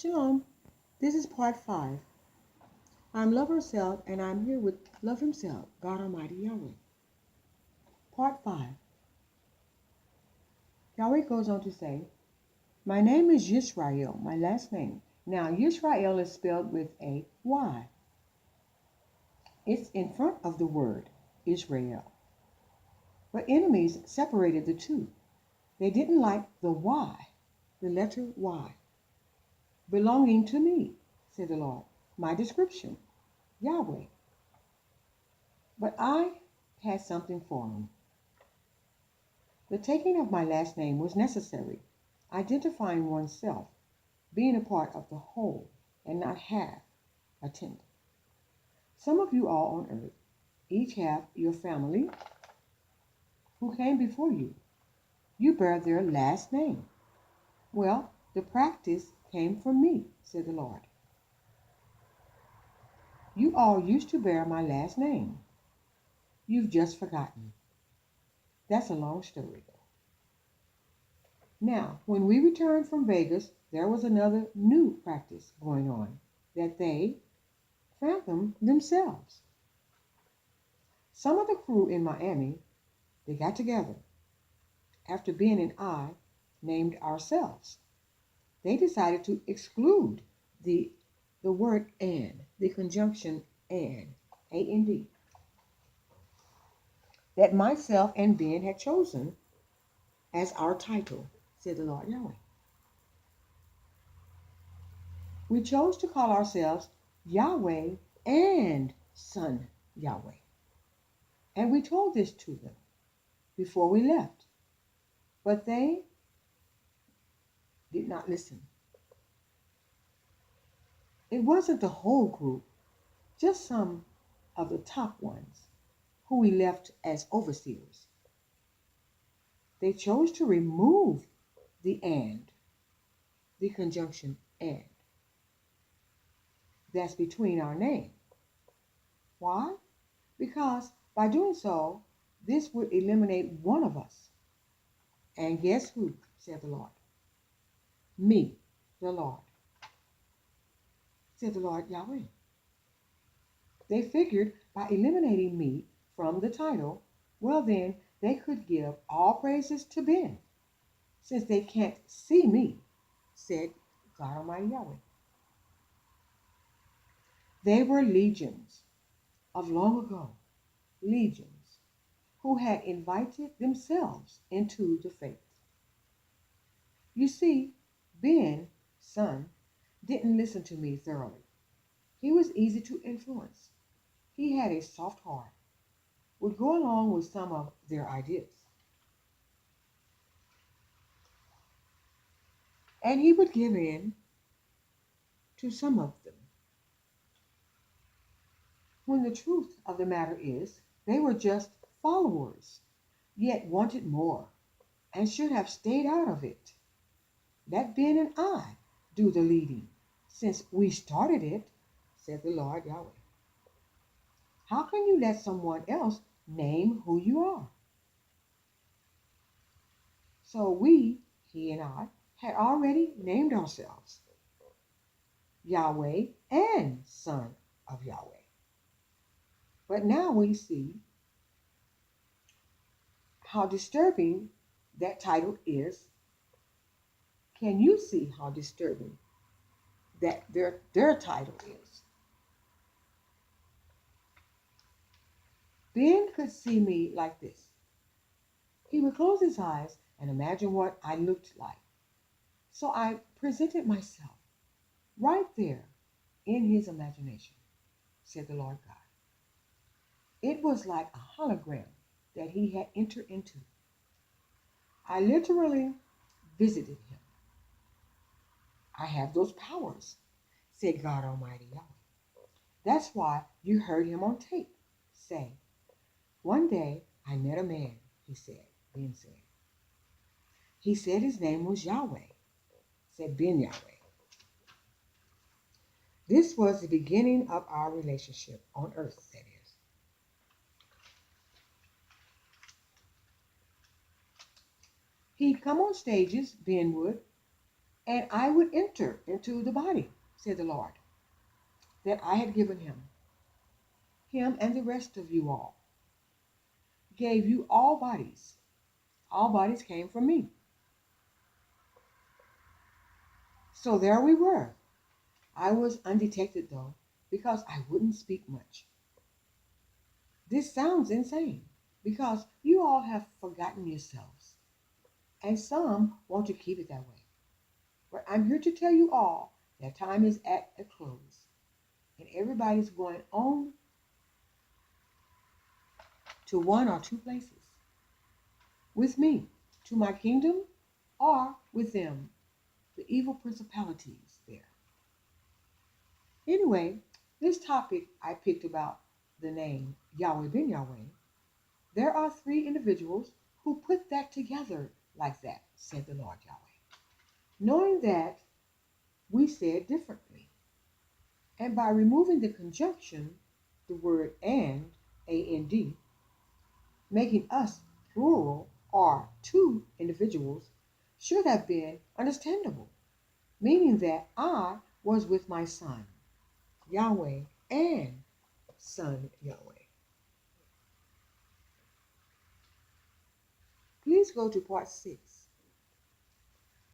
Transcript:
Shalom, this is part 5. I'm Love Herself and I'm here with Love Himself, God Almighty Yahweh. Part 5. Yahweh goes on to say, my name is Yisrael, my last name. Now, Yisrael is spelled with a Y. It's in front of the word Israel. But enemies separated the two. They didn't like the Y, the letter Y. Belonging to me, said the Lord, my description, Yahweh. But I had something for him. The taking of my last name was necessary, identifying oneself, being a part of the whole and not half attendant. Some of you all on earth each have your family who came before you. You bear their last name. Well, the practice came from me, said the Lord. You all used to bear my last name. You've just forgotten. That's a long story, though. Now, when we returned from Vegas, there was another new practice going on that they fathomed themselves. Some of the crew in Miami, they got together. After Ben and I named ourselves, they decided to exclude the word and, the conjunction and, A-N-D, that myself and Ben had chosen as our title, said the Lord Yahweh. We chose to call ourselves Yahweh and Son Yahweh. And we told this to them before we left. But they did not listen. It wasn't the whole group, just some of the top ones who we left as overseers. They chose to remove the and, the conjunction and, that's between our name. Why? Because by doing so, this would eliminate one of us. And guess who, said the Lord? Me, the Lord, said the Lord Yahweh. They figured by eliminating me from the title, well then, they could give all praises to Ben, since they can't see me, said God Almighty Yahweh. They were legions of long ago, legions who had invited themselves into the faith. You see, Ben, son, didn't listen to me thoroughly. He was easy to influence. He had a soft heart, would go along with some of their ideas. And he would give in to some of them. When the truth of the matter is, they were just followers, yet wanted more, and should have stayed out of it. Let Ben and I do the leading, since we started it, said the Lord Yahweh. How can you let someone else name who you are? So we, he and I, had already named ourselves Yahweh and Son of Yahweh. But now we see how disturbing that title is. Can you see how disturbing that their title is? Ben could see me like this. He would close his eyes and imagine what I looked like. So I presented myself right there in his imagination, said the Lord God. It was like a hologram that he had entered into. I literally visited him. I have those powers, said God Almighty Yahweh. That's why you heard him on tape say, one day I met a man, Ben said. He said his name was Yahweh, said Ben Yahweh. This was the beginning of our relationship on earth, that is. He'd come on stages, Ben would, and I would enter into the body, said the Lord, that I had given him and the rest of you all, gave you all bodies. All bodies came from me. So there we were. I was undetected though, because I wouldn't speak much. This sounds insane, because you all have forgotten yourselves, and some want to keep it that way. But I'm here to tell you all that time is at a close, and everybody's going on to one or two places. With me, to my kingdom, or with them, the evil principalities there. Anyway, this topic I picked about the name Yahweh Ben Yahweh. There are three individuals who put that together like that, said the Lord Yahweh. Knowing that we said differently. And by removing the conjunction, the word and, A-N-D, making us plural or two individuals should have been understandable, meaning that I was with my son, Yahweh, and son Yahweh. Please go to part 6.